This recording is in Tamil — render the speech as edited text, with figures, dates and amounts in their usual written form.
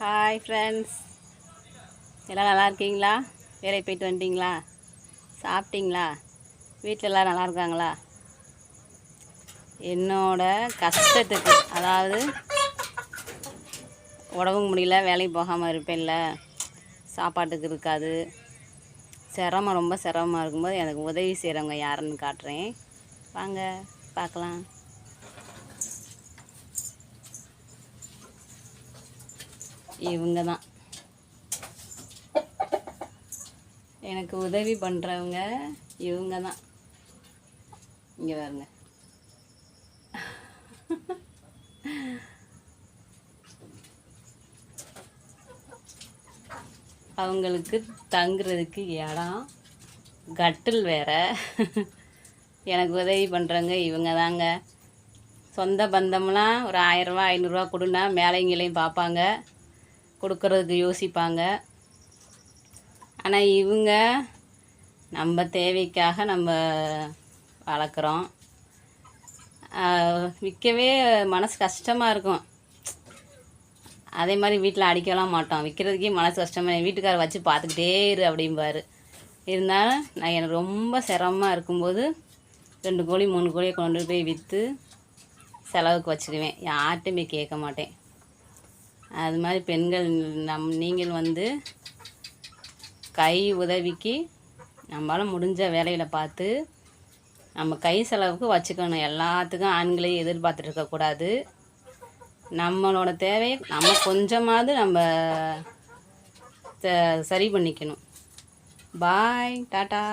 ஹாய் ஃப்ரெண்ட்ஸ், எல்லாம் நல்லா இருக்கீங்களா? வேலைக்கு போயிட்டு வந்துட்டிங்களா? சாப்பிட்டீங்களா? வீட்டில் எல்லோரும் நல்லா இருக்காங்களா? என்னோட கஷ்டத்துக்கு, அதாவது உடம்புக்கு முடியல, வேலைக்கு போகாமல் இருப்பேன்ல, சாப்பாட்டுக்கு இருக்காது, ரொம்ப சிரமமாக இருக்கும்போது எனக்கு உதவி செய்கிறவங்க யாருன்னு காட்டுறேன். வாங்க பார்க்கலாம். இவங்க தான் எனக்கு உதவி பண்ணுறவங்க. இவங்க தான். இங்கே பாருங்க. அவங்களுக்கு தங்குறதுக்கு இடம், கட்டில் வேற. எனக்கு உதவி பண்ணுறவங்க இவங்க தாங்க. சொந்த பந்தம்லாம் ஒரு 1000 ரூபா 500 கொடுன்னா மேலைங்களையும் பார்ப்பாங்க, கொடுக்கறதுக்கு யோசிப்பாங்க. ஆனால் இவங்க நம்ம தேவைக்காக நம்ம வளர்க்குறோம். விற்கவே மனசு கஷ்டமாக இருக்கும். அதே மாதிரி வீட்டில் அடிக்கலாம் மாட்டோம், விற்கிறதுக்கே மனசு கஷ்டமாக. வீட்டுக்காரர் வச்சு பார்த்துக்கிட்டே இரு அப்படிம்பார். இருந்தாலும் நான் எனக்கு ரொம்ப சிரமமாக இருக்கும்போது 2 கோழி 3 கோழியை கொண்டு போய் விற்று செலவுக்கு வச்சுக்குவேன். யார்கிட்டையுமே கேட்க மாட்டேன். அது மாதிரி பெண்கள் நீங்கள் கை உதவிக்கு நம்மளால் முடிஞ்ச வேலையில் பார்த்து நம்ம கை செலவுக்கு வச்சுக்கணும். எல்லாத்துக்கும் ஆண்களையும் எதிர்பார்த்துட்டு இருக்கக்கூடாது. நம்மளோட தேவையை நம்ம கொஞ்சமாவது நம்ம சரி பண்ணிக்கணும். பாய், டாட்டா.